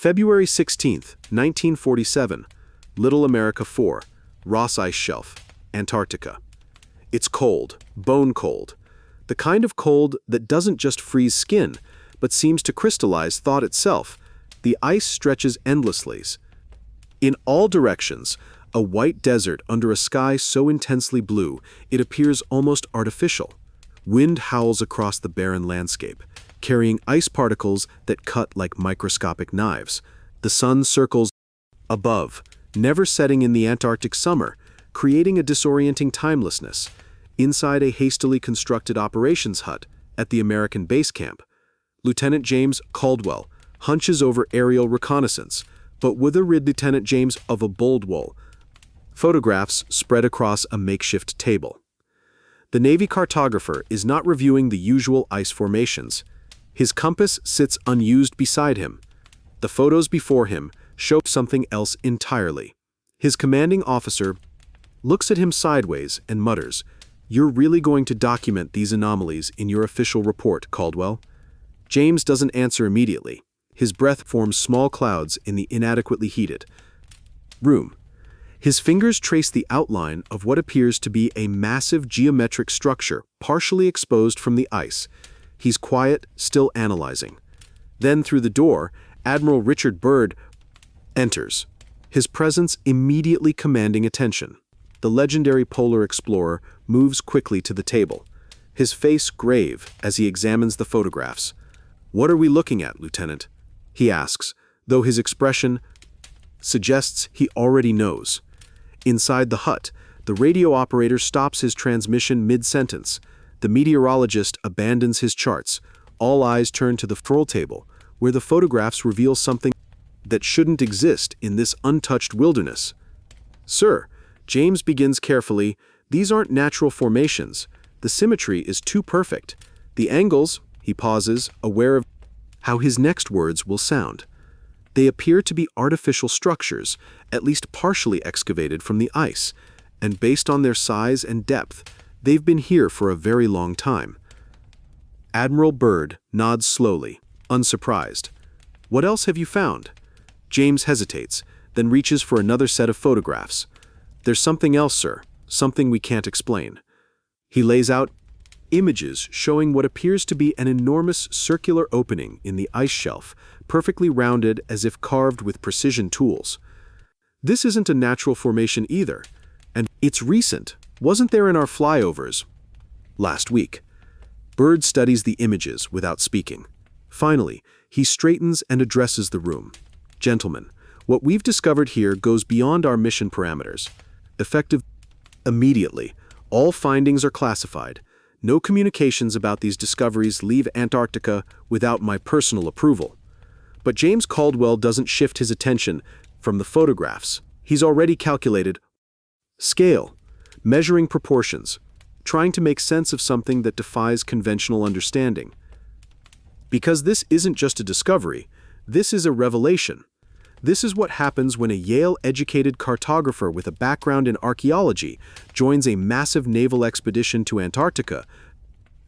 February 16, 1947, Little America 4, Ross Ice Shelf, Antarctica. It's cold, bone cold. The kind of cold that doesn't just freeze skin, but seems to crystallize thought itself. The ice stretches endlessly. In all directions, a white desert under a sky so intensely blue, it appears almost artificial. Wind howls across the barren landscape, carrying ice particles that cut like microscopic knives. The sun circles above, never setting in the Antarctic summer, creating a disorienting timelessness. Inside a hastily constructed operations hut at the American base camp, Lieutenant James Caldwell hunches over aerial reconnaissance, but with a Lieutenant James of a bold wool. Photographs spread across a makeshift table. The Navy cartographer is not reviewing the usual ice formations. His compass sits unused beside him. The photos before him show something else entirely. His commanding officer looks at him sideways and mutters, "You're really going to document these anomalies in your official report, Caldwell?" James doesn't answer immediately. His breath forms small clouds in the inadequately heated room. His fingers trace the outline of what appears to be a massive geometric structure partially exposed from the ice. He's quiet, still analyzing. Then through the door, Admiral Richard Byrd enters, his presence immediately commanding attention. The legendary polar explorer moves quickly to the table, his face grave as he examines the photographs. "What are we looking at, Lieutenant?" he asks, though his expression suggests he already knows. Inside the hut, the radio operator stops his transmission mid-sentence. The meteorologist abandons his charts. All eyes turn to the control table, where the photographs reveal something that shouldn't exist in this untouched wilderness. "Sir," James begins carefully, "these aren't natural formations. The symmetry is too perfect. The angles," he pauses, aware of how his next words will sound. "They appear to be artificial structures, at least partially excavated from the ice, and based on their size and depth, they've been here for a very long time." Admiral Byrd nods slowly, unsurprised. "What else have you found?" James hesitates, then reaches for another set of photographs. "There's something else, sir, something we can't explain." He lays out images showing what appears to be an enormous circular opening in the ice shelf, perfectly rounded as if carved with precision tools. "This isn't a natural formation either, and it's recent. Wasn't there in our flyovers last week?" Byrd studies the images without speaking. Finally, he straightens and addresses the room. "Gentlemen, what we've discovered here goes beyond our mission parameters. Effective immediately. All findings are classified. No communications about these discoveries leave Antarctica without my personal approval." But James Caldwell doesn't shift his attention from the photographs. He's already calculated scale, measuring proportions, trying to make sense of something that defies conventional understanding. Because this isn't just a discovery, this is a revelation. This is what happens when a Yale-educated cartographer with a background in archaeology joins a massive naval expedition to Antarctica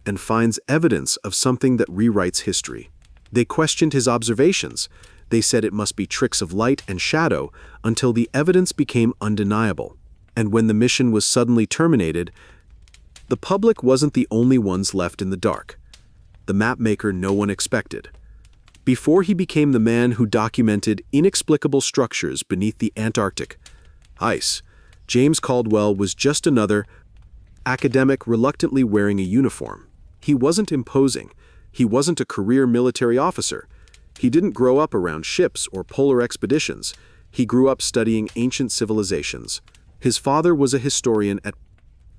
and finds evidence of something that rewrites history. They questioned his observations. They said it must be tricks of light and shadow until the evidence became undeniable. And when the mission was suddenly terminated, the public wasn't the only ones left in the dark. The mapmaker no one expected. Before he became the man who documented inexplicable structures beneath the Antarctic ice, James Caldwell was just another academic reluctantly wearing a uniform. He wasn't imposing. He wasn't a career military officer. He didn't grow up around ships or polar expeditions. He grew up studying ancient civilizations. His father was a historian at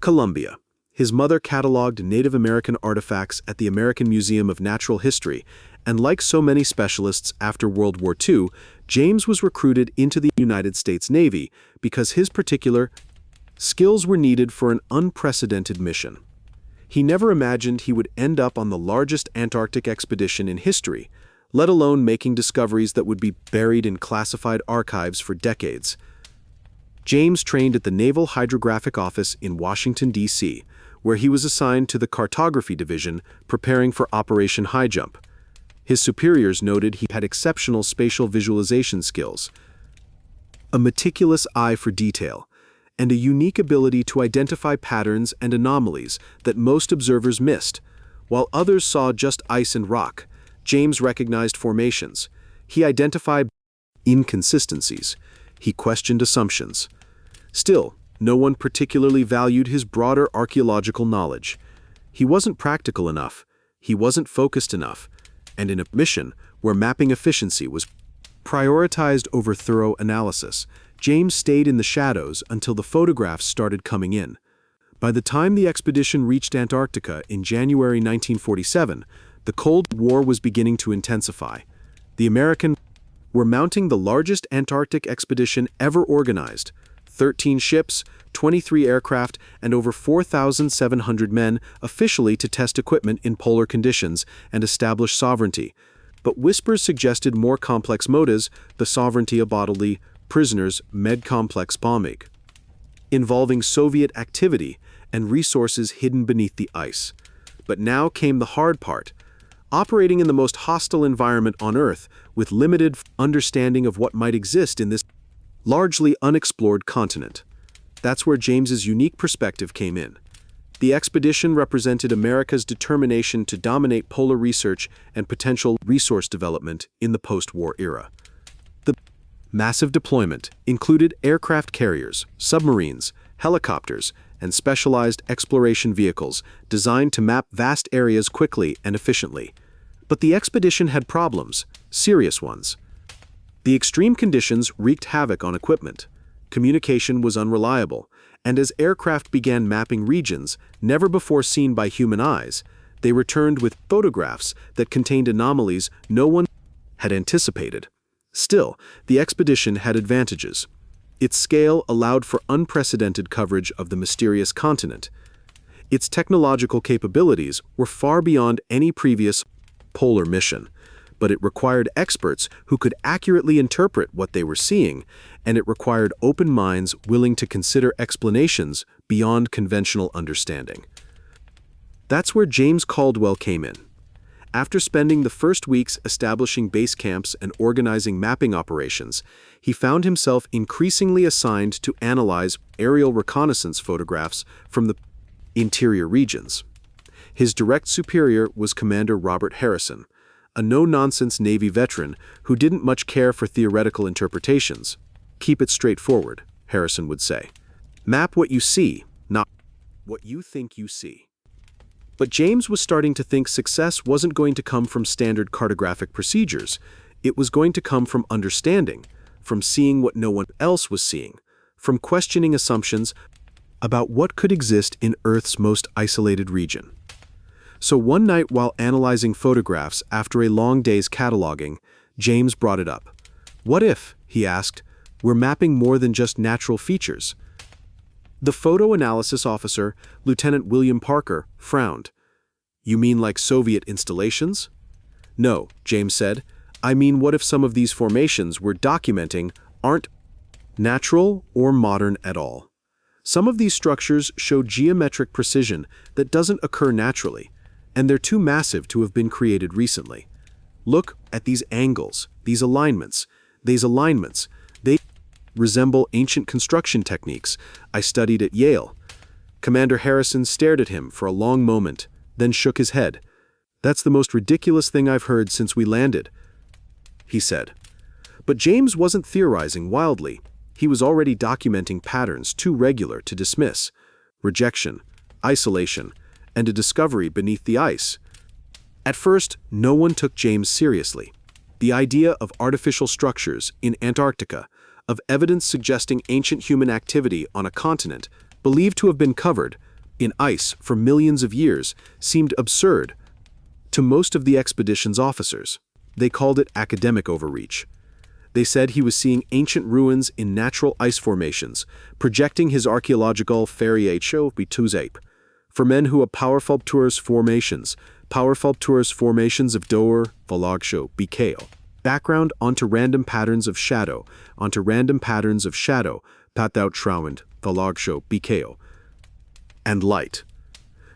Columbia. His mother cataloged Native American artifacts at the American Museum of Natural History, and like so many specialists after World War II, James was recruited into the United States Navy because his particular skills were needed for an unprecedented mission. He never imagined he would end up on the largest Antarctic expedition in history, let alone making discoveries that would be buried in classified archives for decades. James trained at the Naval Hydrographic Office in Washington, D.C., where he was assigned to the Cartography Division, preparing for Operation Highjump. His superiors noted he had exceptional spatial visualization skills, a meticulous eye for detail, and a unique ability to identify patterns and anomalies that most observers missed. While others saw just ice and rock, James recognized formations. He identified inconsistencies. He questioned assumptions. Still, no one particularly valued his broader archaeological knowledge. He wasn't practical enough, he wasn't focused enough, and in a mission where mapping efficiency was prioritized over thorough analysis, James stayed in the shadows until the photographs started coming in. By the time the expedition reached Antarctica in January 1947, the Cold War was beginning to intensify. The Americans were mounting the largest Antarctic expedition ever organized: 13 ships, 23 aircraft, and over 4,700 men officially to test equipment in polar conditions and establish sovereignty. But whispers suggested more complex motives: the sovereignty of bodily prisoners, med-complex bombing, involving Soviet activity and resources hidden beneath the ice. But now came the hard part. Operating in the most hostile environment on Earth, with limited understanding of what might exist in this largely unexplored continent. That's where James's unique perspective came in. The expedition represented America's determination to dominate polar research and potential resource development in the post-war era. The massive deployment included aircraft carriers, submarines, helicopters, and specialized exploration vehicles designed to map vast areas quickly and efficiently. But the expedition had problems, serious ones. The extreme conditions wreaked havoc on equipment. Communication was unreliable, and as aircraft began mapping regions never before seen by human eyes, they returned with photographs that contained anomalies no one had anticipated. Still, the expedition had advantages. Its scale allowed for unprecedented coverage of the mysterious continent. Its technological capabilities were far beyond any previous polar mission, but it required experts who could accurately interpret what they were seeing, and it required open minds willing to consider explanations beyond conventional understanding. That's where James Caldwell came in. After spending the first weeks establishing base camps and organizing mapping operations, he found himself increasingly assigned to analyze aerial reconnaissance photographs from the interior regions. His direct superior was Commander Robert Harrison, a no-nonsense Navy veteran who didn't much care for theoretical interpretations. "Keep it straightforward," Harrison would say. "Map what you see, not what you think you see." But James was starting to think success wasn't going to come from standard cartographic procedures. It was going to come from understanding, from seeing what no one else was seeing, from questioning assumptions about what could exist in Earth's most isolated region. So one night while analyzing photographs after a long day's cataloging, James brought it up. "What if," he asked, "we're mapping more than just natural features?" The photo analysis officer, Lieutenant William Parker, frowned. "You mean like Soviet installations?" "No," James said. "I mean, what if some of these formations we're documenting aren't natural or modern at all? Some of these structures show geometric precision that doesn't occur naturally, and they're too massive to have been created recently. Look at these angles, these alignments. They resemble ancient construction techniques I studied at Yale." Commander Harrison stared at him for a long moment, then shook his head. "That's the most ridiculous thing I've heard since we landed," he said. But James wasn't theorizing wildly. He was already documenting patterns too regular to dismiss: rejection, isolation, and a discovery beneath the ice. At first, no one took James seriously. The idea of artificial structures in Antarctica, of evidence suggesting ancient human activity on a continent believed to have been covered in ice for millions of years, seemed absurd to most of the expedition's officers. They called it academic overreach. They said he was seeing ancient ruins in natural ice formations, projecting his archaeological variation bituzape. For men who have powerful tourist formations of Doer, Valagsho, Bikeo. Background onto random patterns of shadow, Pathout Trauend, Valagsho, Bikeo. And light.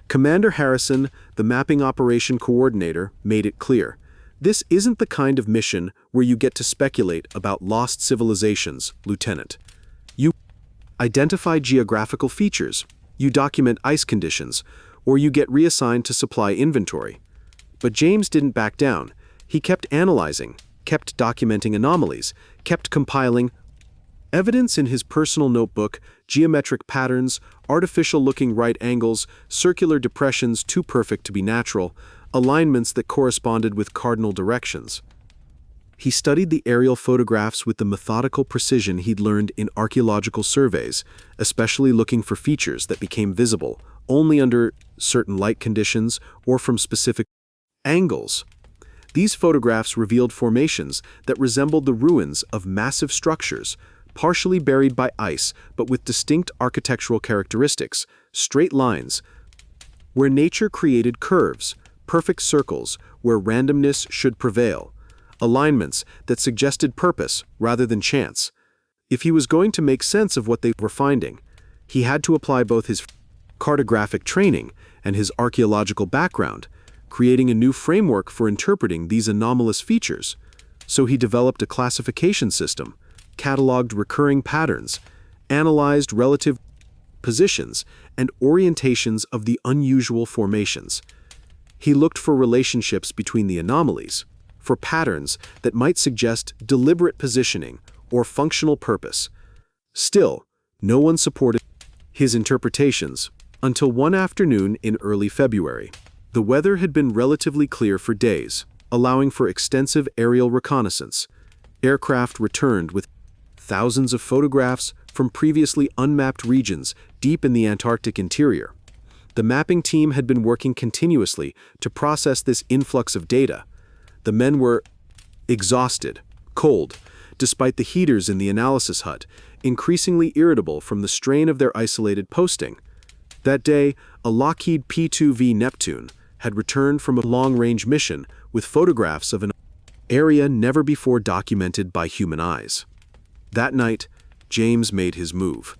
Commander Harrison, the mapping operation coordinator, made it clear. This isn't the kind of mission where you get to speculate about lost civilizations, Lieutenant. You identify geographical features, you document ice conditions, or you get reassigned to supply inventory. But James didn't back down. He kept analyzing, kept documenting anomalies, kept compiling evidence in his personal notebook, geometric patterns, artificial-looking right angles, circular depressions too perfect to be natural, alignments that corresponded with cardinal directions. He studied the aerial photographs with the methodical precision he'd learned in archaeological surveys, especially looking for features that became visible only under certain light conditions or from specific angles. These photographs revealed formations that resembled the ruins of massive structures, partially buried by ice but with distinct architectural characteristics, straight lines, where nature created curves, perfect circles where randomness should prevail, alignments that suggested purpose rather than chance. If he was going to make sense of what they were finding, he had to apply both his cartographic training and his archaeological background, creating a new framework for interpreting these anomalous features. So he developed a classification system, cataloged recurring patterns, analyzed relative positions and orientations of the unusual formations. He looked for relationships between the anomalies, for patterns that might suggest deliberate positioning or functional purpose. Still, no one supported his interpretations until one afternoon in early February. The weather had been relatively clear for days, allowing for extensive aerial reconnaissance. Aircraft returned with thousands of photographs from previously unmapped regions deep in the Antarctic interior. The mapping team had been working continuously to process this influx of data. The men were exhausted, cold, despite the heaters in the analysis hut, increasingly irritable from the strain of their isolated posting. That day, a Lockheed P-2V Neptune had returned from a long-range mission with photographs of an area never before documented by human eyes. That night, James made his move.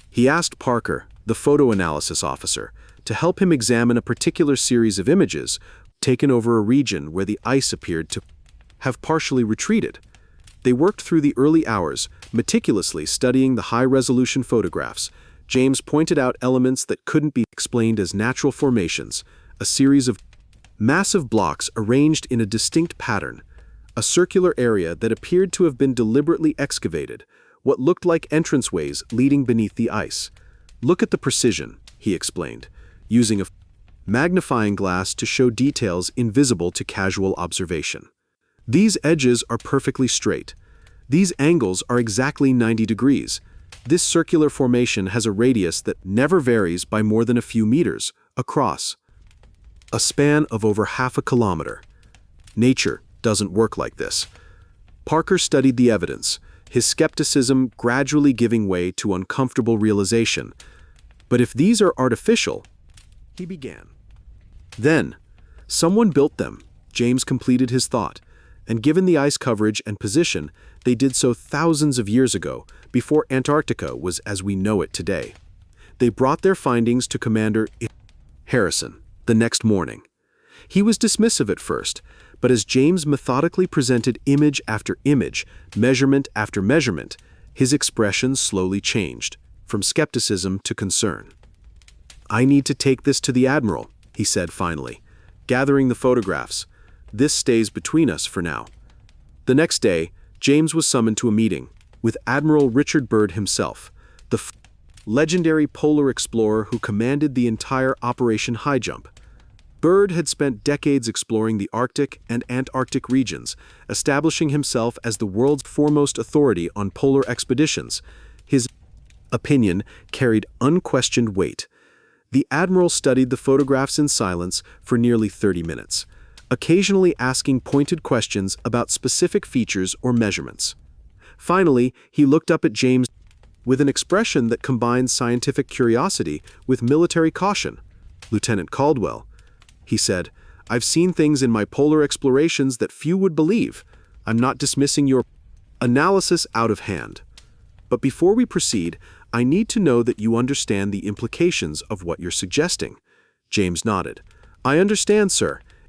He asked Parker, the photo analysis officer, to help him examine a particular series of images taken over a region where the ice appeared to have partially retreated. They worked through the early hours, meticulously studying the high-resolution photographs. James pointed out elements that couldn't be explained as natural formations, a series of massive blocks arranged in a distinct pattern, a circular area that appeared to have been deliberately excavated, what looked like entranceways leading beneath the ice. "Look at the precision," he explained, using a magnifying glass to show details invisible to casual observation. "These edges are perfectly straight. These angles are exactly 90 degrees. This circular formation has a radius that never varies by more than a few meters across, a span of over half a kilometer. Nature doesn't work like this." Parker studied the evidence, his skepticism gradually giving way to uncomfortable realization. "But if these are artificial," he began. "Then, someone built them," James completed his thought, "and given the ice coverage and position, they did so thousands of years ago, before Antarctica was as we know it today. They brought their findings to Commander Harrison the next morning. He was dismissive at first, but as James methodically presented image after image, measurement after measurement, his expression slowly changed, from skepticism to concern. "I need to take this to the Admiral," he said finally, gathering the photographs. "This stays between us for now." The next day, James was summoned to a meeting with Admiral Richard Byrd himself, the legendary polar explorer who commanded the entire Operation Highjump. Byrd had spent decades exploring the Arctic and Antarctic regions, establishing himself as the world's foremost authority on polar expeditions. His opinion carried unquestioned weight. The Admiral studied the photographs in silence for nearly 30 minutes, occasionally asking pointed questions about specific features or measurements. Finally, he looked up at James with an expression that combined scientific curiosity with military caution. "Lieutenant Caldwell," he said, "I've seen things in my polar explorations that few would believe. I'm not dismissing your analysis out of hand. But before we proceed, I need to know that you understand the implications of what you're suggesting." James nodded. "I understand, sir.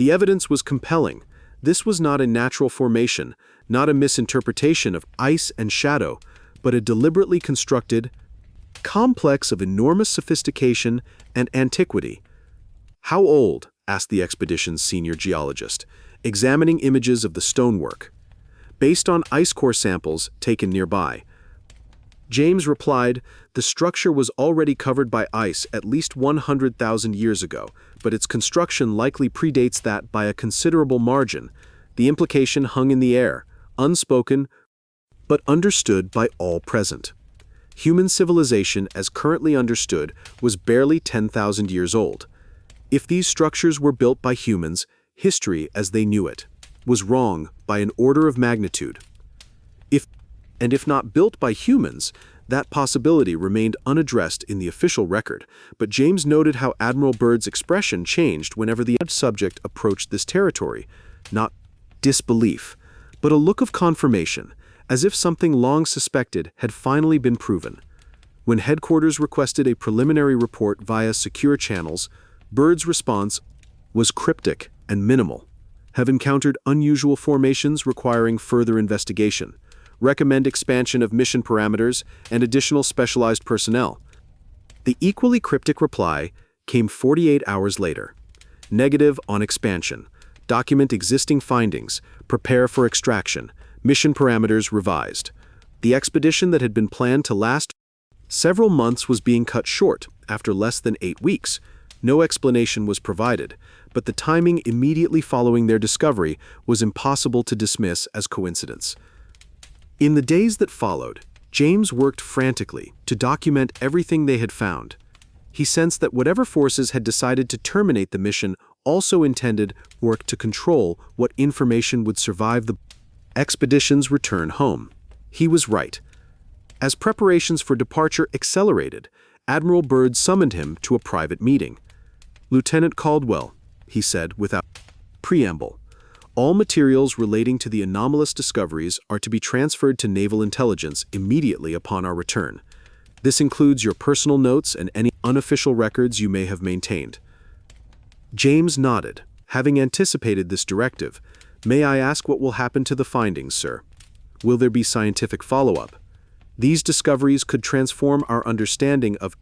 The evidence was compelling. This was not a natural formation, not a misinterpretation of ice and shadow, but a deliberately constructed complex of enormous sophistication and antiquity. "How old?" asked the expedition's senior geologist, examining images of the stonework. "Based on ice core samples taken nearby." James replied, "The structure was already covered by ice at least 100,000 years ago, but its construction likely predates that by a considerable margin." The implication hung in the air, unspoken, but understood by all present. Human civilization, as currently understood, was barely 10,000 years old. If these structures were built by humans, history, as they knew it, was wrong by an order of magnitude. If not built by humans, that possibility remained unaddressed in the official record, but James noted how Admiral Byrd's expression changed whenever the subject approached this territory. Not disbelief, but a look of confirmation, as if something long suspected had finally been proven. When headquarters requested a preliminary report via secure channels, Byrd's response was cryptic and minimal. "Have encountered unusual formations requiring further investigation. Recommend expansion of mission parameters and additional specialized personnel." The equally cryptic reply came 48 hours later. "Negative on expansion. Document existing findings. Prepare for extraction. Mission parameters revised." The expedition that had been planned to last several months was being cut short after less than 8 weeks. No explanation was provided, but the timing immediately following their discovery was impossible to dismiss as coincidence. In the days that followed, James worked frantically to document everything they had found. He sensed that whatever forces had decided to terminate the mission also intended work to control what information would survive the expedition's return home. He was right. As preparations for departure accelerated, Admiral Byrd summoned him to a private meeting. "Lieutenant Caldwell," he said without preamble, "all materials relating to the anomalous discoveries are to be transferred to Naval Intelligence immediately upon our return. This includes your personal notes and any unofficial records you may have maintained." James nodded, having anticipated this directive. "May I ask what will happen to the findings, sir? Will there be scientific follow-up? These discoveries could transform our understanding of—"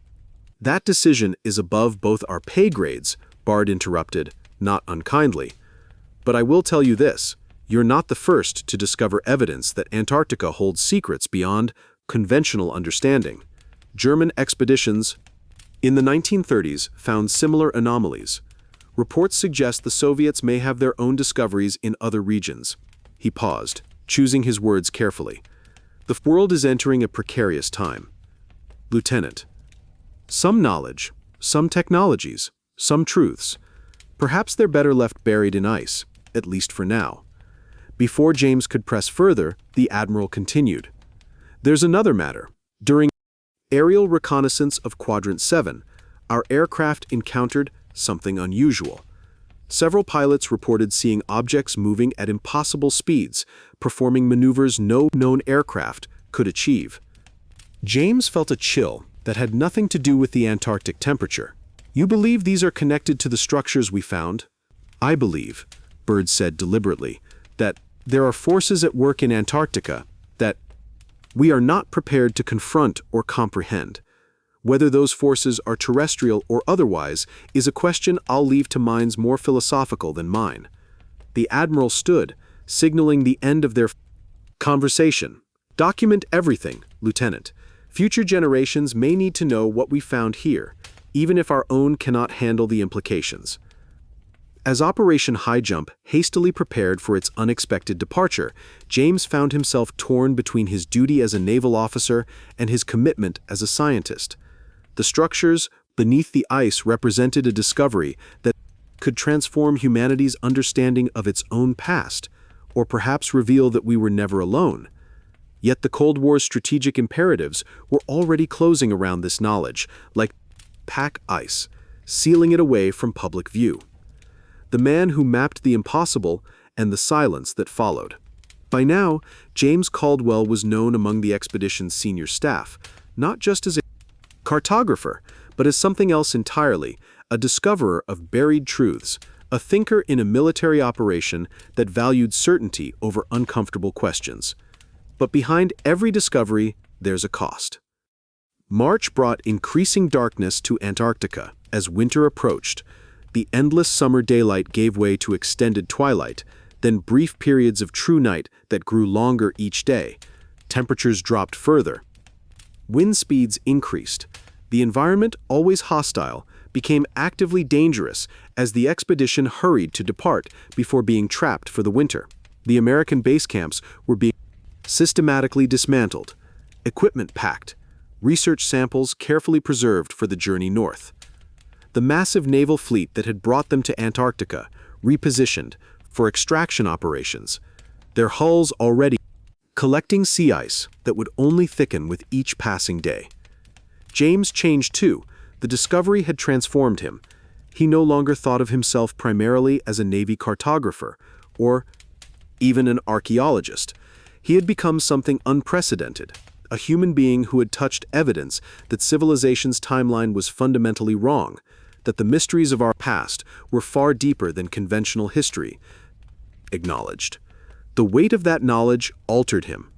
"That decision is above both our pay grades," Bard interrupted, not unkindly. "But I will tell you this, you're not the first to discover evidence that Antarctica holds secrets beyond conventional understanding. German expeditions in the 1930s found similar anomalies. Reports suggest the Soviets may have their own discoveries in other regions." He paused, choosing his words carefully. "The world is entering a precarious time. Lieutenant, some knowledge, some technologies, some truths, perhaps they're better left buried in ice, at least for now." Before James could press further, the Admiral continued. "There's another matter. During aerial reconnaissance of Quadrant 7, our aircraft encountered something unusual. Several pilots reported seeing objects moving at impossible speeds, performing maneuvers no known aircraft could achieve." James felt a chill that had nothing to do with the Antarctic temperature. "You believe these are connected to the structures we found?" "I believe," Byrd said deliberately, "that there are forces at work in Antarctica that we are not prepared to confront or comprehend. Whether those forces are terrestrial or otherwise is a question I'll leave to minds more philosophical than mine." The Admiral stood, signaling the end of their conversation. "Document everything, Lieutenant. Future generations may need to know what we found here, even if our own cannot handle the implications." As Operation Highjump hastily prepared for its unexpected departure, James found himself torn between his duty as a naval officer and his commitment as a scientist. The structures beneath the ice represented a discovery that could transform humanity's understanding of its own past, or perhaps reveal that we were never alone. Yet the Cold War's strategic imperatives were already closing around this knowledge, like pack ice, sealing it away from public view. The man who mapped the impossible and the silence that followed. By now, James Caldwell was known among the expedition's senior staff, not just as a cartographer, but as something else entirely, a discoverer of buried truths, a thinker in a military operation that valued certainty over uncomfortable questions. But behind every discovery, there's a cost. March brought increasing darkness to Antarctica. As winter approached, the endless summer daylight gave way to extended twilight, then brief periods of true night that grew longer each day. Temperatures dropped further. Wind speeds increased. The environment, always hostile, became actively dangerous as the expedition hurried to depart before being trapped for the winter. The American base camps were being systematically dismantled, equipment packed, research samples carefully preserved for the journey north. The massive naval fleet that had brought them to Antarctica repositioned for extraction operations, their hulls already collecting sea ice that would only thicken with each passing day. James changed too. The discovery had transformed him. He no longer thought of himself primarily as a Navy cartographer or even an archaeologist. He had become something unprecedented, a human being who had touched evidence that civilization's timeline was fundamentally wrong, that the mysteries of our past were far deeper than conventional history acknowledged. The weight of that knowledge altered him.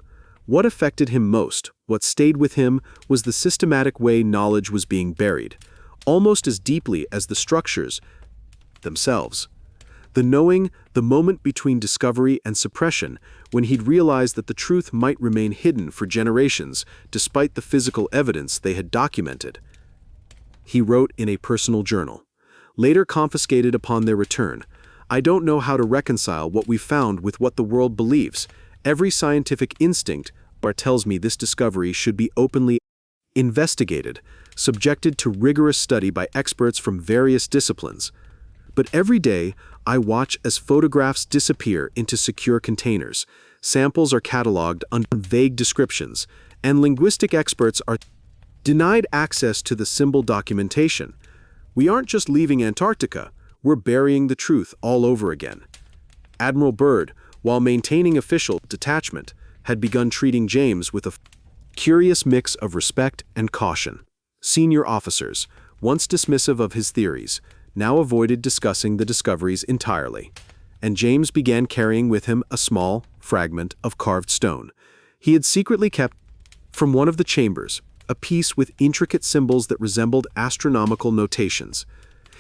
What affected him most, what stayed with him, was the systematic way knowledge was being buried, almost as deeply as the structures themselves. The knowing, the moment between discovery and suppression, when he'd realized that the truth might remain hidden for generations despite the physical evidence they had documented. He wrote in a personal journal, later confiscated upon their return, "I don't know how to reconcile what we found with what the world believes. Every scientific instinct tells me this discovery should be openly investigated, subjected to rigorous study by experts from various disciplines. But every day, I watch as photographs disappear into secure containers, samples are cataloged under vague descriptions, and linguistic experts are denied access to the symbol documentation. We aren't just leaving Antarctica, we're burying the truth all over again." Admiral Byrd, while maintaining official detachment, had begun treating James with a curious mix of respect and caution. Senior officers, once dismissive of his theories, now avoided discussing the discoveries entirely, and James began carrying with him a small fragment of carved stone. He had secretly kept from one of the chambers a piece with intricate symbols that resembled astronomical notations.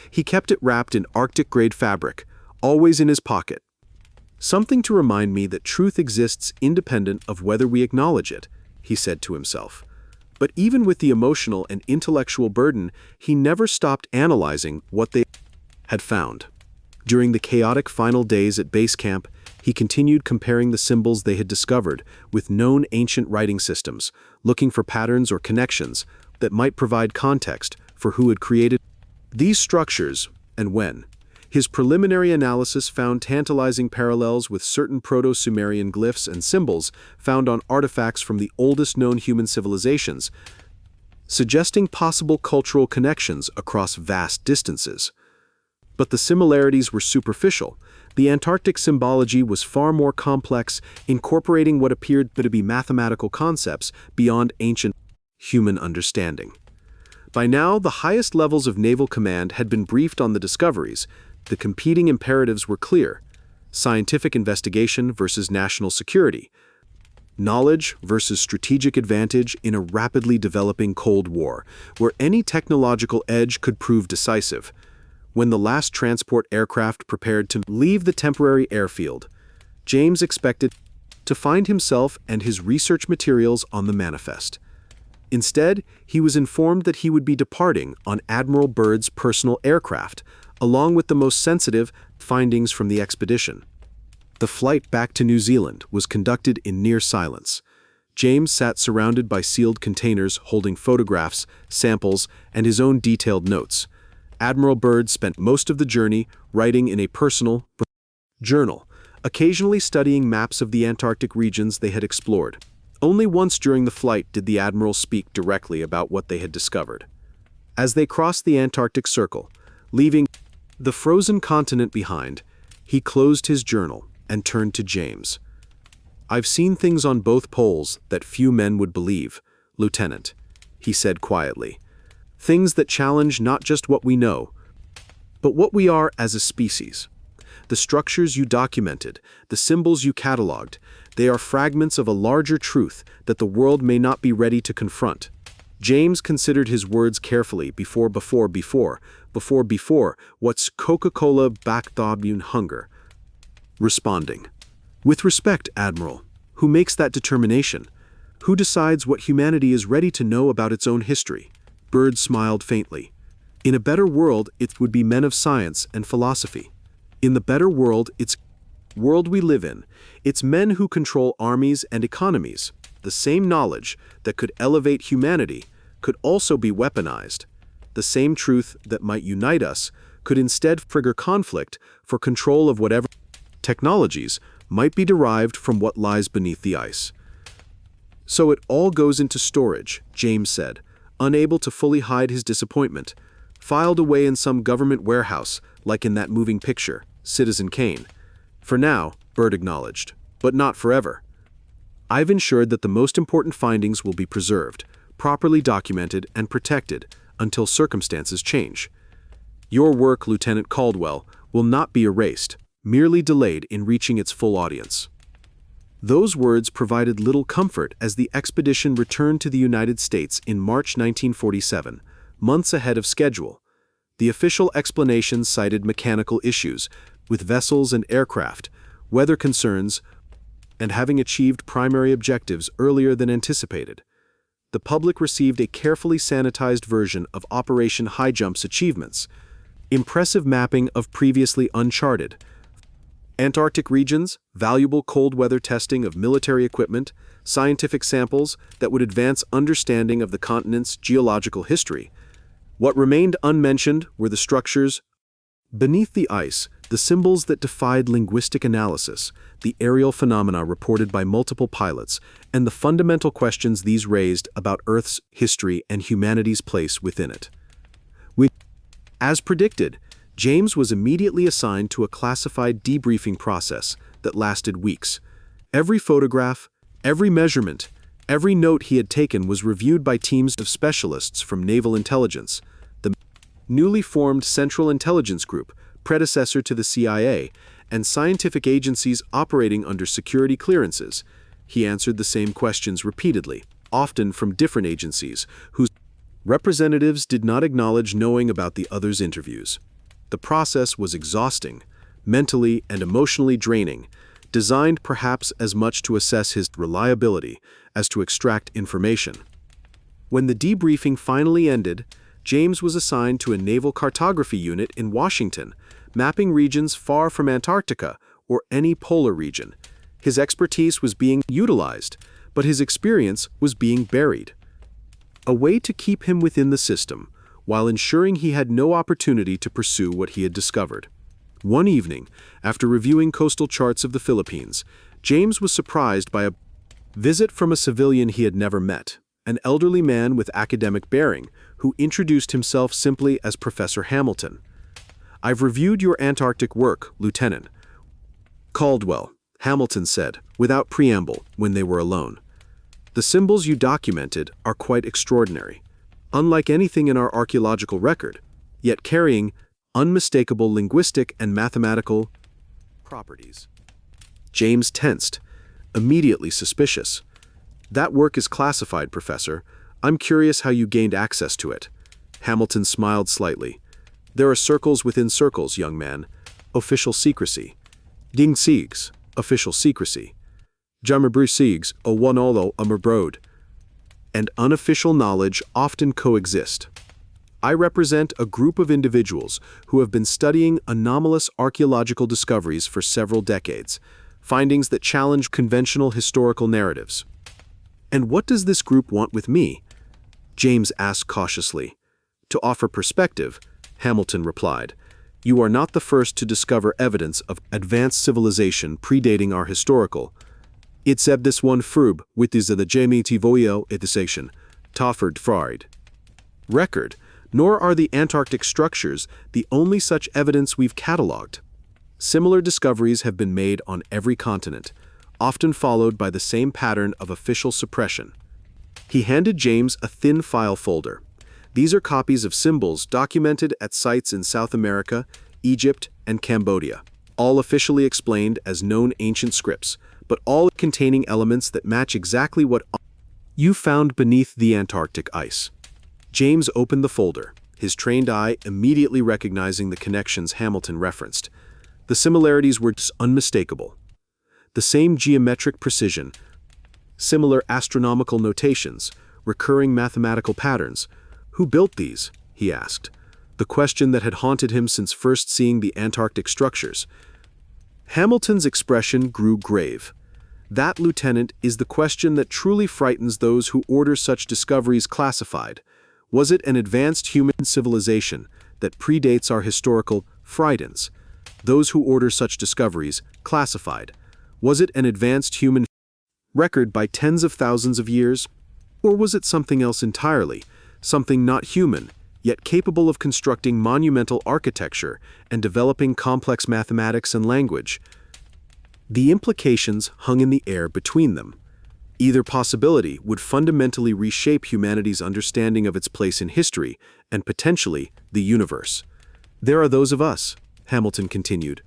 He kept it wrapped in Arctic-grade fabric, always in his pocket. "Something to remind me that truth exists independent of whether we acknowledge it," he said to himself. But even with the emotional and intellectual burden, he never stopped analyzing what they had found. During the chaotic final days at base camp, he continued comparing the symbols they had discovered with known ancient writing systems, looking for patterns or connections that might provide context for who had created these structures and when. His preliminary analysis found tantalizing parallels with certain Proto-Sumerian glyphs and symbols found on artifacts from the oldest known human civilizations, suggesting possible cultural connections across vast distances. But the similarities were superficial. The Antarctic symbology was far more complex, incorporating what appeared to be mathematical concepts beyond ancient human understanding. By now, the highest levels of naval command had been briefed on the discoveries. The competing imperatives were clear: scientific investigation versus national security, knowledge versus strategic advantage in a rapidly developing Cold War, where any technological edge could prove decisive. When the last transport aircraft prepared to leave the temporary airfield, James expected to find himself and his research materials on the manifest. Instead, he was informed that he would be departing on Admiral Byrd's personal aircraft, along with the most sensitive findings from the expedition. The flight back to New Zealand was conducted in near silence. James sat surrounded by sealed containers holding photographs, samples, and his own detailed notes. Admiral Byrd spent most of the journey writing in a personal journal, occasionally studying maps of the Antarctic regions they had explored. Only once during the flight did the Admiral speak directly about what they had discovered. As they crossed the Antarctic Circle, leaving the frozen continent behind, he closed his journal and turned to James. "I've seen things on both poles that few men would believe, Lieutenant," he said quietly. "Things that challenge not just what we know, but what we are as a species. The structures you documented, the symbols you cataloged, they are fragments of a larger truth that the world may not be ready to confront. James considered his words carefully before what's Coca-Cola backthobun hunger. Responding. With respect, Admiral, who makes that determination? Who decides what humanity is ready to know about its own history? Bird smiled faintly. In a better world, it would be men of science and philosophy. In the better world, it's world we live in. It's men who control armies and economies. The same knowledge that could elevate humanity could also be weaponized. The same truth that might unite us could instead trigger conflict for control of whatever technologies might be derived from what lies beneath the ice. So it all goes into storage, James said, unable to fully hide his disappointment. Filed away in some government warehouse, like in that moving picture, Citizen Kane. For now, Bird acknowledged, but not forever. I've ensured that the most important findings will be preserved, properly documented and protected until circumstances change. Your work, Lieutenant Caldwell, will not be erased, merely delayed in reaching its full audience. Those words provided little comfort as the expedition returned to the United States in March 1947, months ahead of schedule. The official explanations cited mechanical issues with vessels and aircraft, weather concerns, and having achieved primary objectives earlier than anticipated. The public received a carefully sanitized version of Operation Highjump's achievements, impressive mapping of previously uncharted Antarctic regions, valuable cold weather testing of military equipment, scientific samples that would advance understanding of the continent's geological history. What remained unmentioned were the structures beneath the ice, the symbols that defied linguistic analysis, the aerial phenomena reported by multiple pilots, and the fundamental questions these raised about Earth's history and humanity's place within it. As predicted, James was immediately assigned to a classified debriefing process that lasted weeks. Every photograph, every measurement, every note he had taken was reviewed by teams of specialists from Naval Intelligence, the newly formed Central Intelligence Group, predecessor to the CIA, and scientific agencies operating under security clearances. He answered the same questions repeatedly, often from different agencies, whose representatives did not acknowledge knowing about the others' interviews. The process was exhausting, mentally and emotionally draining, designed perhaps as much to assess his reliability as to extract information. When the debriefing finally ended, James was assigned to a naval cartography unit in Washington, mapping regions far from Antarctica or any polar region. His expertise was being utilized, but his experience was being buried. A way to keep him within the system, while ensuring he had no opportunity to pursue what he had discovered. One evening, after reviewing coastal charts of the Philippines, James was surprised by a visit from a civilian he had never met, an elderly man with academic bearing, who introduced himself simply as Professor Hamilton. "I've reviewed your Antarctic work, Lieutenant Caldwell," Hamilton said, without preamble, when they were alone. "The symbols you documented are quite extraordinary, unlike anything in our archaeological record, yet carrying unmistakable linguistic and mathematical properties." James tensed, immediately suspicious. "That work is classified, Professor. I'm curious how you gained access to it." Hamilton smiled slightly. "There are circles within circles, young man. Official secrecy. Ding Siegs, official secrecy. Jammerbru Siegs, o Wanolo Ammerbrode. And unofficial knowledge often coexist. I represent a group of individuals who have been studying anomalous archaeological discoveries for several decades, findings that challenge conventional historical narratives." "And what does this group want with me?" James asked cautiously. "To offer perspective," Hamilton replied. "You are not the first to discover evidence of advanced civilization predating our historical. It's this one frub, with is the Jamie Tivoyo edition, Tofford Fried record, nor are the Antarctic structures the only such evidence we've catalogued. Similar discoveries have been made on every continent, often followed by the same pattern of official suppression." He handed James a thin file folder. These are copies of symbols documented at sites in South America, Egypt, and Cambodia, all officially explained as known ancient scripts, but all containing elements that match exactly what you found beneath the Antarctic ice. James opened the folder, his trained eye immediately recognizing the connections Hamilton referenced. The similarities were unmistakable. The same geometric precision, similar astronomical notations, recurring mathematical patterns. Who built these? He asked, the question that had haunted him since first seeing the Antarctic structures. Hamilton's expression grew grave. That, Lieutenant, is the question that truly frightens those who order such discoveries classified. Was it an advanced human civilization that predates our historical frightens? Those who order such discoveries classified. Was it an advanced human record by tens of thousands of years? Or was it something else entirely, something not human, yet capable of constructing monumental architecture and developing complex mathematics and language? The implications hung in the air between them. Either possibility would fundamentally reshape humanity's understanding of its place in history and potentially the universe. There are those of us, Hamilton continued,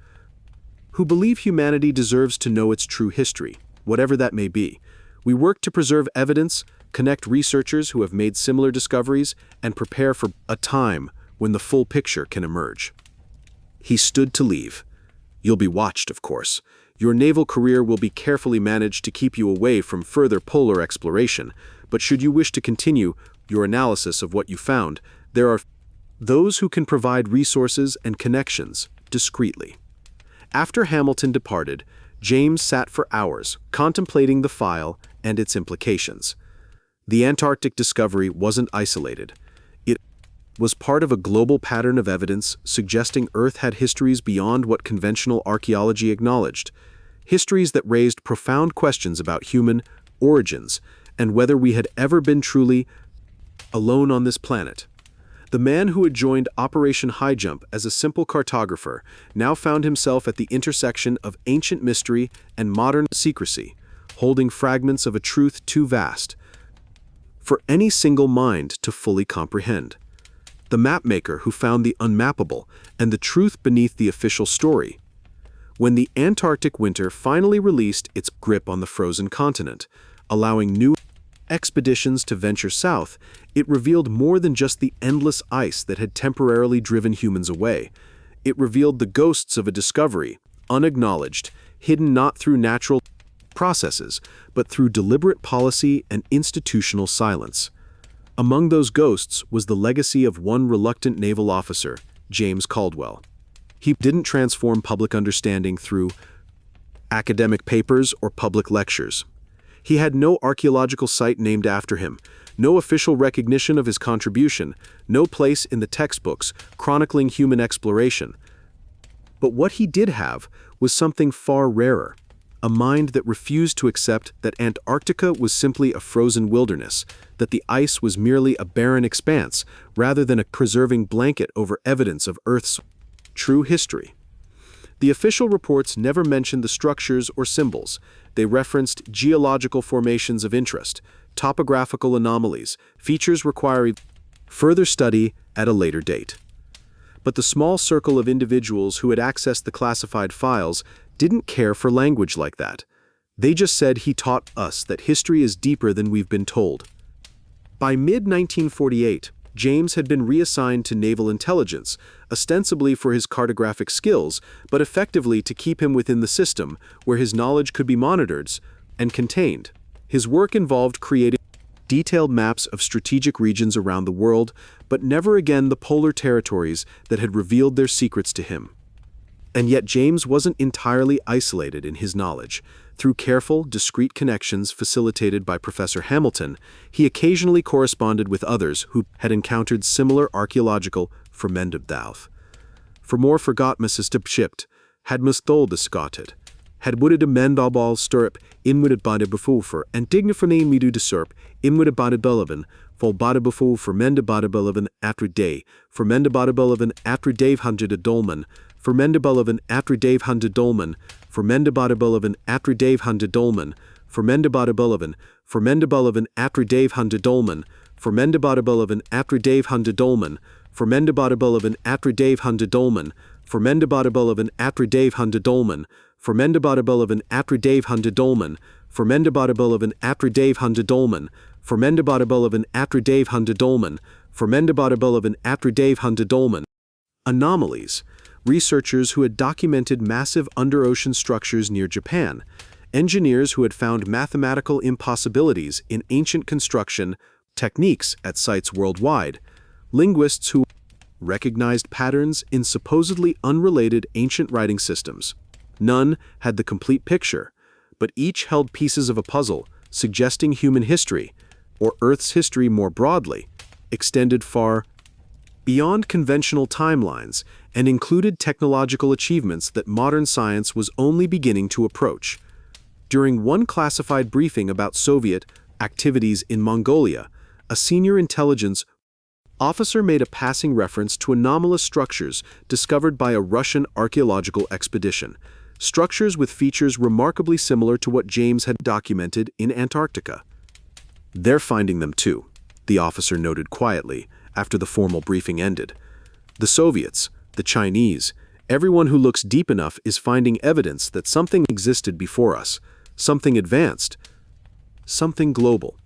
who believe humanity deserves to know its true history, whatever that may be. We work to preserve evidence, connect researchers who have made similar discoveries, and prepare for a time when the full picture can emerge. He stood to leave. You'll be watched, of course. Your naval career will be carefully managed to keep you away from further polar exploration, but should you wish to continue your analysis of what you found, there are those who can provide resources and connections discreetly. After Hamilton departed, James sat for hours contemplating the file and its implications. The Antarctic discovery wasn't isolated. It was part of a global pattern of evidence suggesting Earth had histories beyond what conventional archaeology acknowledged, histories that raised profound questions about human origins and whether we had ever been truly alone on this planet. The man who had joined Operation Highjump as a simple cartographer now found himself at the intersection of ancient mystery and modern secrecy, holding fragments of a truth too vast for any single mind to fully comprehend. The mapmaker who found the unmappable and the truth beneath the official story. When the Antarctic winter finally released its grip on the frozen continent, allowing new expeditions to venture south, it revealed more than just the endless ice that had temporarily driven humans away. It revealed the ghosts of a discovery, unacknowledged, hidden not through natural processes, but through deliberate policy and institutional silence. Among those ghosts was the legacy of one reluctant naval officer, James Caldwell. He didn't transform public understanding through academic papers or public lectures. He had no archaeological site named after him, no official recognition of his contribution, no place in the textbooks chronicling human exploration. But what he did have was something far rarer, a mind that refused to accept that Antarctica was simply a frozen wilderness, that the ice was merely a barren expanse, rather than a preserving blanket over evidence of Earth's true history. The official reports never mentioned the structures or symbols. They referenced geological formations of interest, topographical anomalies, features requiring further study at a later date. But the small circle of individuals who had accessed the classified files didn't care for language like that. They just said he taught us that history is deeper than we've been told. By mid-1948, James had been reassigned to naval intelligence, ostensibly for his cartographic skills, but effectively to keep him within the system, where his knowledge could be monitored and contained. His work involved creating detailed maps of strategic regions around the world, but never again the polar territories that had revealed their secrets to him. And yet James wasn't entirely isolated in his knowledge. Through careful, discreet connections facilitated by Professor Hamilton, he occasionally corresponded with others who had encountered similar archaeological formenderbdalf. For more forgot Mrs. Shipped, had mustol de skotted, had wooded a mendalbal stirrup, inwooded bade befoefer, and digniferne midu de serp, inwooded bade beleven, vol bade befo fermende bade beleven after day, fermende bade beleven after Dave hundred a dolman, fermende beleven after Dave hundred dolman, fermende bade beleven after Dave hundred dolman, fermende bade beleven, fermende beleven after Dave hundred dolman, Formendabadabeloven Apridavehundadolmen, Formendabadabeloven Apridavehundadolmen, Formendabadabeloven Apridavehundadolmen, Formendabadabeloven Apridavehundadolmen, Formendabadabeloven Apridavehundadolmen, Formendabadabeloven Apridavehundadolmen, Formendabadabeloven Apridavehundadolmen. Anomalies. Researchers who had documented massive underocean structures near Japan, engineers who had found mathematical impossibilities in ancient construction techniques at sites worldwide, linguists who recognized patterns in supposedly unrelated ancient writing systems. None had the complete picture, but each held pieces of a puzzle suggesting human history, or Earth's history more broadly, extended far beyond conventional timelines and included technological achievements that modern science was only beginning to approach. During one classified briefing about Soviet activities in Mongolia, a senior intelligence officer made a passing reference to anomalous structures discovered by a Russian archaeological expedition, structures with features remarkably similar to what James had documented in Antarctica. "They're finding them too," the officer noted quietly after the formal briefing ended. "The Soviets, the Chinese, everyone who looks deep enough is finding evidence that something existed before us, something advanced, something global."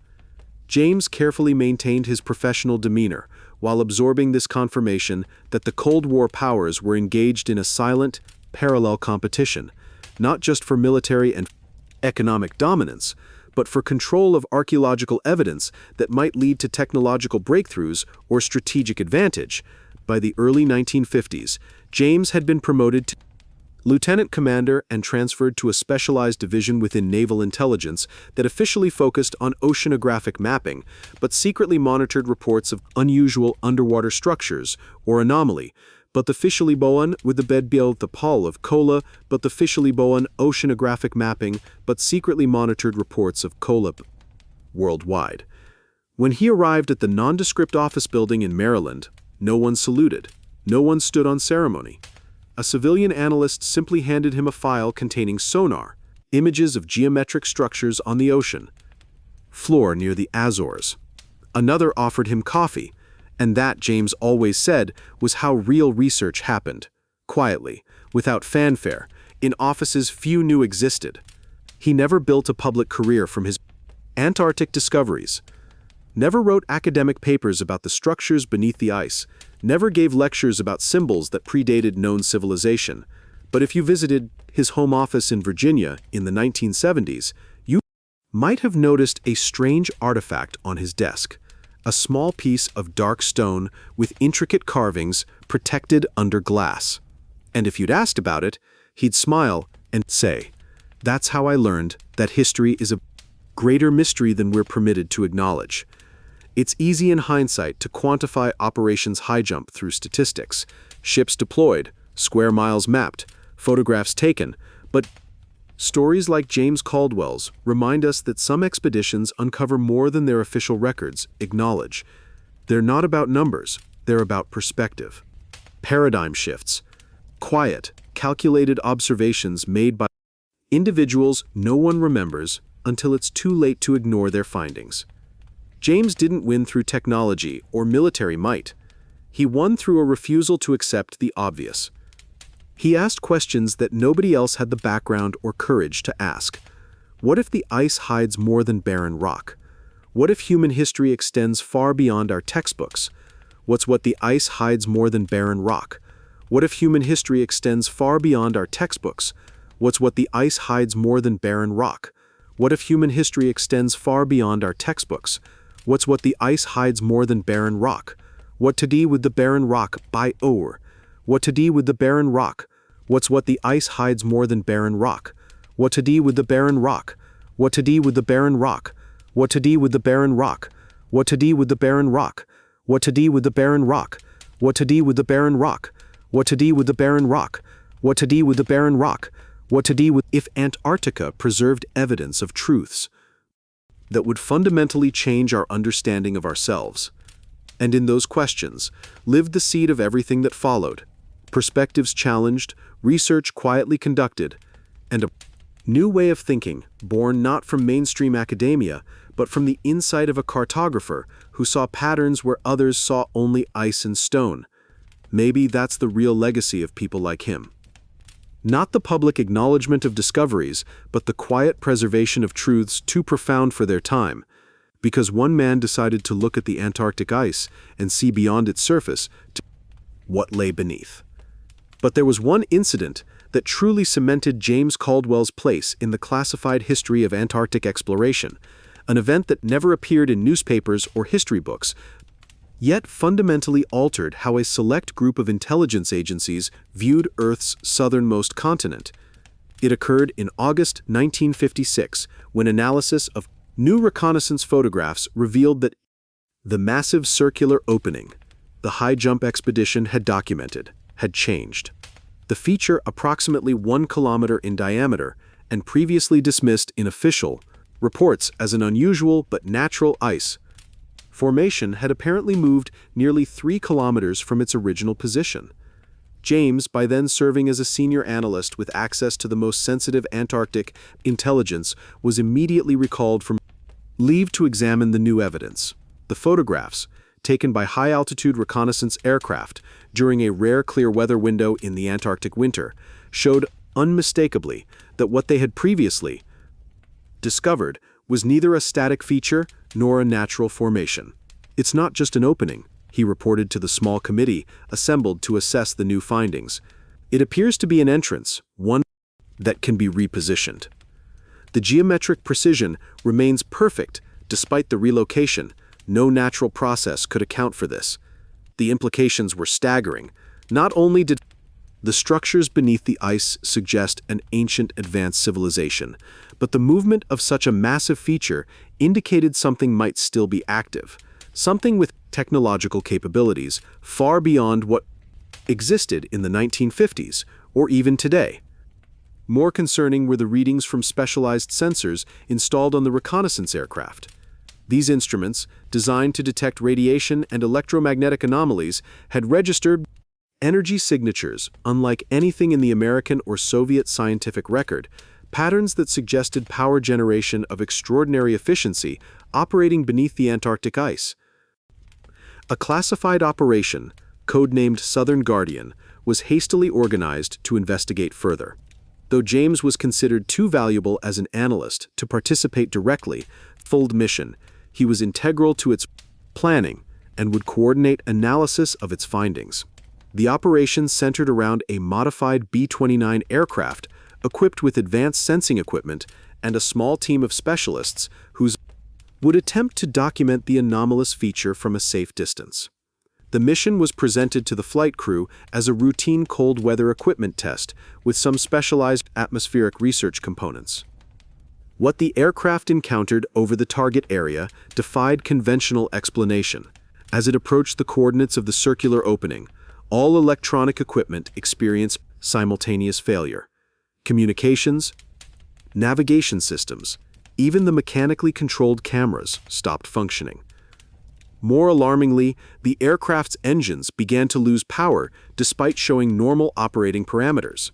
James carefully maintained his professional demeanor while absorbing this confirmation that the Cold War powers were engaged in a silent, parallel competition, not just for military and economic dominance, but for control of archaeological evidence that might lead to technological breakthroughs or strategic advantage. By the early 1950s, James had been promoted to lieutenant commander and transferred to a specialized division within naval intelligence that officially focused on oceanographic mapping, but secretly monitored reports of unusual underwater structures or anomaly. But the officially boan with the bedbiel the pall of Kola, but the officially boan oceanographic mapping, but secretly monitored reports of Kola worldwide. When he arrived at the nondescript office building in Maryland, no one saluted, no one stood on ceremony. A civilian analyst simply handed him a file containing sonar, images of geometric structures on the ocean floor near the Azores. Another offered him coffee, and that, James always said, was how real research happened, quietly, without fanfare, in offices few knew existed. He never built a public career from his Antarctic discoveries, never wrote academic papers about the structures beneath the ice, never gave lectures about symbols that predated known civilization. But if you visited his home office in Virginia in the 1970s, you might have noticed a strange artifact on his desk, a small piece of dark stone with intricate carvings protected under glass. And if you'd asked about it, he'd smile and say, "That's how I learned that history is a greater mystery than we're permitted to acknowledge." It's easy in hindsight to quantify Operations Highjump through statistics, ships deployed, square miles mapped, photographs taken, but stories like James Caldwell's remind us that some expeditions uncover more than their official records acknowledge. They're not about numbers, they're about perspective. Paradigm shifts, quiet, calculated observations made by individuals no one remembers until it's too late to ignore their findings. James didn't win through technology or military might. He won through a refusal to accept the obvious. He asked questions that nobody else had the background or courage to ask. What if the ice hides more than barren rock? What if human history extends far beyond our textbooks? What's what the ice hides more than barren rock? What if human history extends far beyond our textbooks? What's what the ice hides more than barren rock? What if human history extends far beyond our textbooks? What's what the ice hides more than barren rock? What to do with the barren rock by o'er? What to do with the barren rock? What's what the ice hides more than barren rock? What to do with the barren rock? What to do with the barren rock? What to do with the barren rock? What to do with the barren rock? What to do with the barren rock? What to do with the barren rock? What to do with the barren rock? What to do with the barren rock? What to do with if Antarctica preserved evidence of truths that would fundamentally change our understanding of ourselves? And in those questions lived the seed of everything that followed. Perspectives challenged, research quietly conducted, and a new way of thinking born not from mainstream academia, but from the insight of a cartographer who saw patterns where others saw only ice and stone. Maybe that's the real legacy of people like him. Not the public acknowledgement of discoveries, but the quiet preservation of truths too profound for their time. Because one man decided to look at the Antarctic ice and see beyond its surface to what lay beneath. But there was one incident that truly cemented James Caldwell's place in the classified history of Antarctic exploration, an event that never appeared in newspapers or history books, yet fundamentally altered how a select group of intelligence agencies viewed Earth's southernmost continent. It occurred in August 1956, when analysis of new reconnaissance photographs revealed that the massive circular opening the Highjump expedition had documented had changed. The feature, approximately 1 kilometer in diameter and previously dismissed in official reports as an unusual but natural ice formation, had apparently moved nearly 3 kilometers from its original position. James, by then serving as a senior analyst with access to the most sensitive Antarctic intelligence, was immediately recalled from leave to examine the new evidence. The photographs, taken by high-altitude reconnaissance aircraft during a rare clear weather window in the Antarctic winter, showed unmistakably that what they had previously discovered was neither a static feature nor a natural formation. "It's not just an opening," he reported to the small committee assembled to assess the new findings. "It appears to be an entrance, one that can be repositioned. The geometric precision remains perfect despite the relocation. No natural process could account for this." The implications were staggering. Not only did the structures beneath the ice suggest an ancient advanced civilization, but the movement of such a massive feature indicated something might still be active, something with technological capabilities far beyond what existed in the 1950s or even today. More concerning were the readings from specialized sensors installed on the reconnaissance aircraft. These instruments, designed to detect radiation and electromagnetic anomalies, had registered energy signatures unlike anything in the American or Soviet scientific record, patterns that suggested power generation of extraordinary efficiency operating beneath the Antarctic ice. A classified operation, codenamed Southern Guardian, was hastily organized to investigate further. Though James was considered too valuable as an analyst to participate directly, full mission, he was integral to its planning and would coordinate analysis of its findings. The operation centered around a modified B-29 aircraft equipped with advanced sensing equipment and a small team of specialists who would attempt to document the anomalous feature from a safe distance. The mission was presented to the flight crew as a routine cold weather equipment test with some specialized atmospheric research components. What the aircraft encountered over the target area defied conventional explanation. As it approached the coordinates of the circular opening, all electronic equipment experienced simultaneous failure. Communications, navigation systems, even the mechanically controlled cameras stopped functioning. More alarmingly, the aircraft's engines began to lose power despite showing normal operating parameters.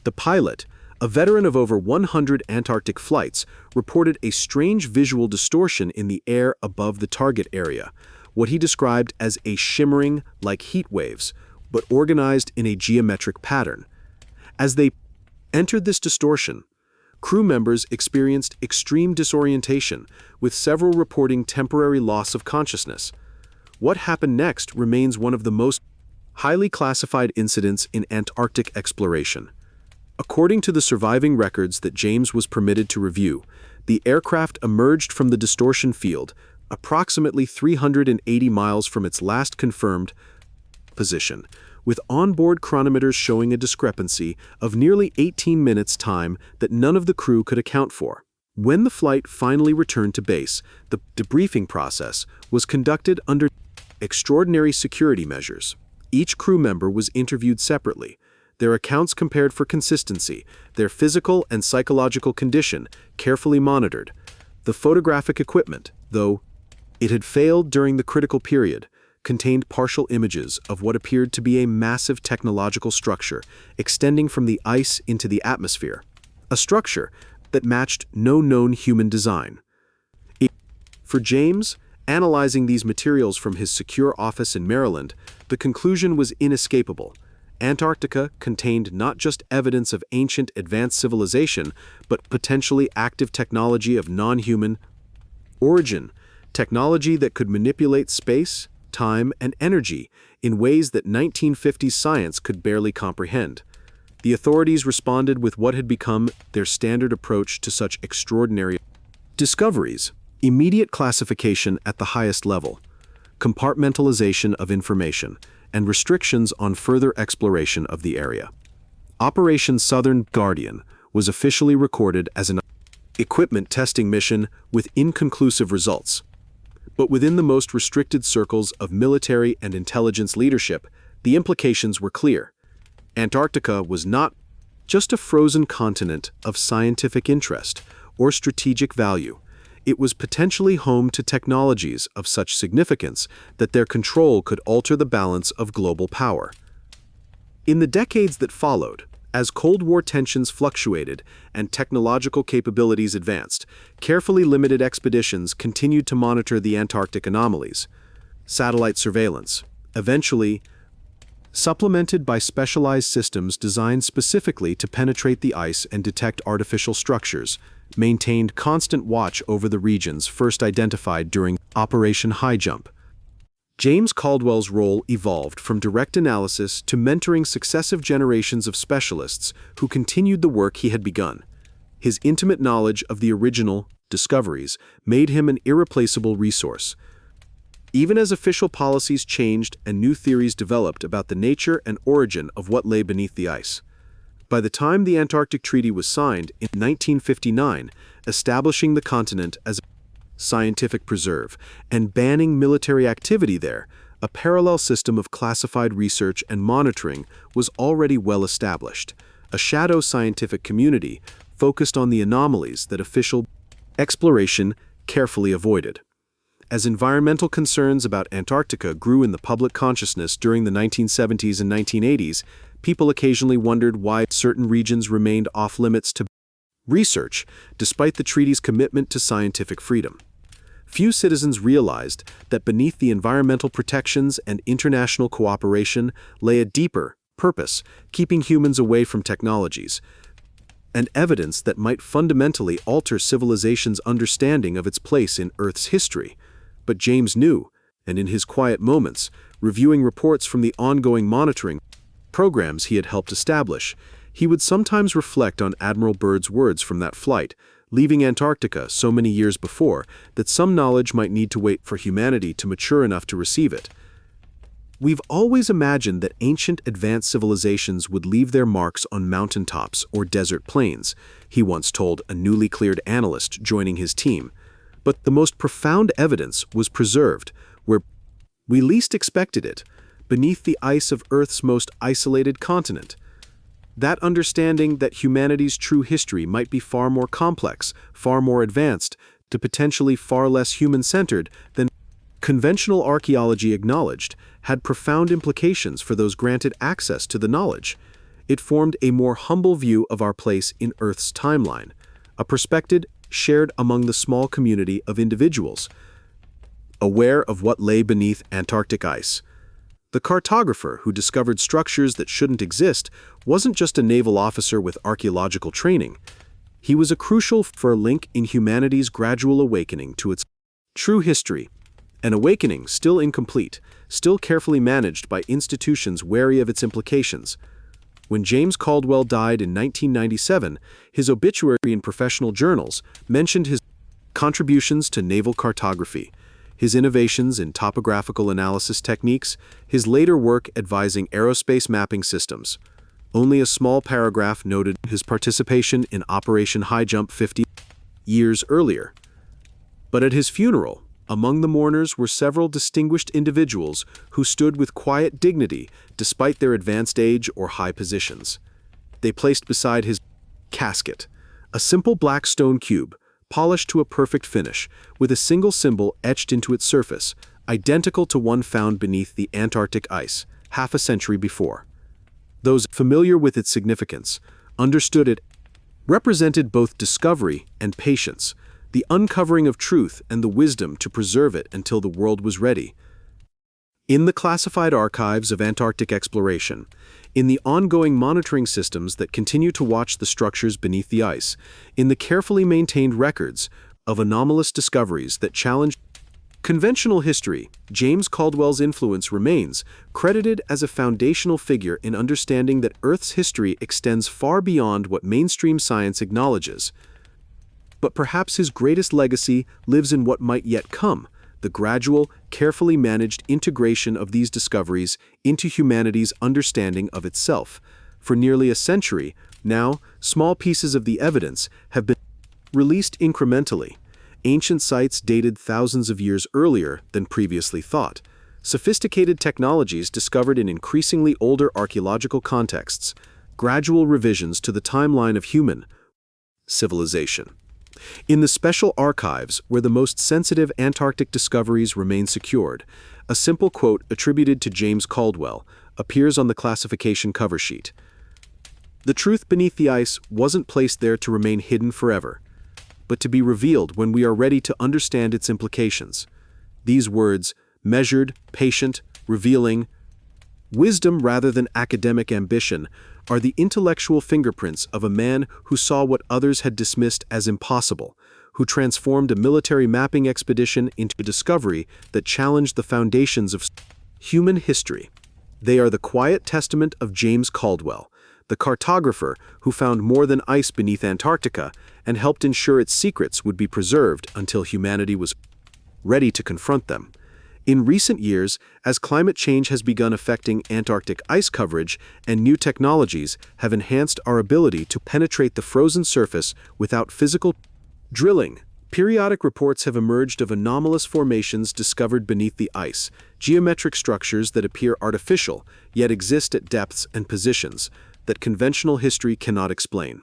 The pilot, a veteran of over 100 Antarctic flights, reported a strange visual distortion in the air above the target area, what he described as a shimmering like heat waves, but organized in a geometric pattern. As they entered this distortion, crew members experienced extreme disorientation, with several reporting temporary loss of consciousness. What happened next remains one of the most highly classified incidents in Antarctic exploration. According to the surviving records that James was permitted to review, the aircraft emerged from the distortion field approximately 380 miles from its last confirmed position, with onboard chronometers showing a discrepancy of nearly 18 minutes time that none of the crew could account for. When the flight finally returned to base, the debriefing process was conducted under extraordinary security measures. Each crew member was interviewed separately, their accounts compared for consistency, their physical and psychological condition carefully monitored. The photographic equipment, though it had failed during the critical period, contained partial images of what appeared to be a massive technological structure extending from the ice into the atmosphere, a structure that matched no known human design. It For James, analyzing these materials from his secure office in Maryland, the conclusion was inescapable. Antarctica contained not just evidence of ancient advanced civilization, but potentially active technology of non-human origin, technology that could manipulate space, time, and energy in ways that 1950s science could barely comprehend. The authorities responded with what had become their standard approach to such extraordinary discoveries: immediate classification at the highest level, compartmentalization of information, and restrictions on further exploration of the area. Operation Southern Guardian was officially recorded as an equipment testing mission with inconclusive results. But within the most restricted circles of military and intelligence leadership, the implications were clear. Antarctica was not just a frozen continent of scientific interest or strategic value. It was potentially home to technologies of such significance that their control could alter the balance of global power. In the decades that followed, as Cold War tensions fluctuated and technological capabilities advanced, carefully limited expeditions continued to monitor the Antarctic anomalies. Satellite surveillance, eventually supplemented by specialized systems designed specifically to penetrate the ice and detect artificial structures, maintained constant watch over the regions first identified during Operation Highjump. James Caldwell's role evolved from direct analysis to mentoring successive generations of specialists who continued the work he had begun. His intimate knowledge of the original discoveries made him an irreplaceable resource. Even as official policies changed and new theories developed about the nature and origin of what lay beneath the ice. By the time the Antarctic Treaty was signed in 1959, establishing the continent as a scientific preserve and banning military activity there, a parallel system of classified research and monitoring was already well established. A shadow scientific community focused on the anomalies that official exploration carefully avoided. As environmental concerns about Antarctica grew in the public consciousness during the 1970s and 1980s, people occasionally wondered why certain regions remained off-limits to research, despite the treaty's commitment to scientific freedom. Few citizens realized that beneath the environmental protections and international cooperation lay a deeper purpose, keeping humans away from technologies, and evidence that might fundamentally alter civilization's understanding of its place in Earth's history. But James knew, and in his quiet moments, reviewing reports from the ongoing monitoring programs he had helped establish, he would sometimes reflect on Admiral Byrd's words from that flight, leaving Antarctica so many years before that some knowledge might need to wait for humanity to mature enough to receive it. We've always imagined that ancient advanced civilizations would leave their marks on mountaintops or desert plains, he once told a newly cleared analyst joining his team. But the most profound evidence was preserved where we least expected it, beneath the ice of Earth's most isolated continent. That understanding that humanity's true history might be far more complex, far more advanced, to potentially far less human-centered than conventional archaeology acknowledged, had profound implications for those granted access to the knowledge. It formed a more humble view of our place in Earth's timeline, a perspective shared among the small community of individuals, aware of what lay beneath Antarctic ice. The cartographer who discovered structures that shouldn't exist wasn't just a naval officer with archaeological training. He was a crucial link in humanity's gradual awakening to its true history, an awakening still incomplete, still carefully managed by institutions wary of its implications. When James Caldwell died in 1997, his obituary in professional journals mentioned his contributions to naval cartography, his innovations in topographical analysis techniques, his later work advising aerospace mapping systems. Only a small paragraph noted his participation in Operation Highjump 50 years earlier. But at his funeral, among the mourners were several distinguished individuals who stood with quiet dignity despite their advanced age or high positions. They placed beside his casket a simple black stone cube, polished to a perfect finish, with a single symbol etched into its surface, identical to one found beneath the Antarctic ice half a century before. Those familiar with its significance understood it represented both discovery and patience, the uncovering of truth and the wisdom to preserve it until the world was ready. In the classified archives of Antarctic exploration, in the ongoing monitoring systems that continue to watch the structures beneath the ice, in the carefully maintained records of anomalous discoveries that challenge conventional history, James Caldwell's influence remains, credited as a foundational figure in understanding that Earth's history extends far beyond what mainstream science acknowledges. But perhaps his greatest legacy lives in what might yet come, the gradual, carefully managed integration of these discoveries into humanity's understanding of itself. For nearly a century, now, small pieces of the evidence have been released incrementally. Ancient sites dated thousands of years earlier than previously thought. Sophisticated technologies discovered in increasingly older archaeological contexts. Gradual revisions to the timeline of human civilization. In the special archives where the most sensitive Antarctic discoveries remain secured, a simple quote attributed to James Caldwell appears on the classification cover sheet. The truth beneath the ice wasn't placed there to remain hidden forever, but to be revealed when we are ready to understand its implications. These words, measured, patient, revealing, wisdom rather than academic ambition, are the intellectual fingerprints of a man who saw what others had dismissed as impossible, who transformed a military mapping expedition into a discovery that challenged the foundations of human history. They are the quiet testament of James Caldwell, the cartographer who found more than ice beneath Antarctica and helped ensure its secrets would be preserved until humanity was ready to confront them. In recent years, as climate change has begun affecting Antarctic ice coverage and new technologies have enhanced our ability to penetrate the frozen surface without physical drilling, periodic reports have emerged of anomalous formations discovered beneath the ice, geometric structures that appear artificial yet exist at depths and positions that conventional history cannot explain.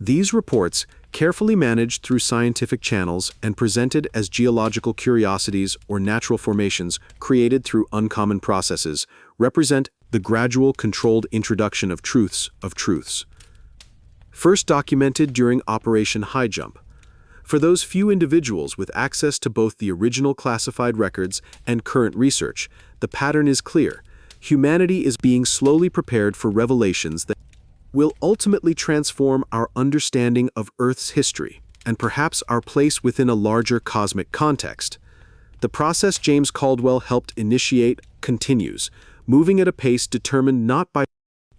These reports, carefully managed through scientific channels and presented as geological curiosities or natural formations created through uncommon processes, represent the gradual, controlled introduction of truths. First documented during Operation Highjump. For those few individuals with access to both the original classified records and current research, the pattern is clear. Humanity is being slowly prepared for revelations that will ultimately transform our understanding of Earth's history and perhaps our place within a larger cosmic context. The process James Caldwell helped initiate continues, moving at a pace determined not by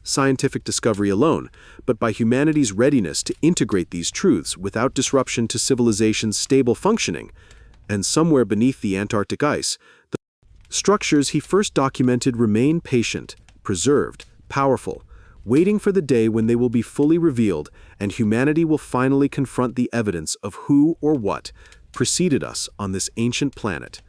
scientific discovery alone, but by humanity's readiness to integrate these truths without disruption to civilization's stable functioning. And somewhere beneath the Antarctic ice, the structures he first documented remain patient, preserved, powerful, waiting for the day when they will be fully revealed and humanity will finally confront the evidence of who or what preceded us on this ancient planet.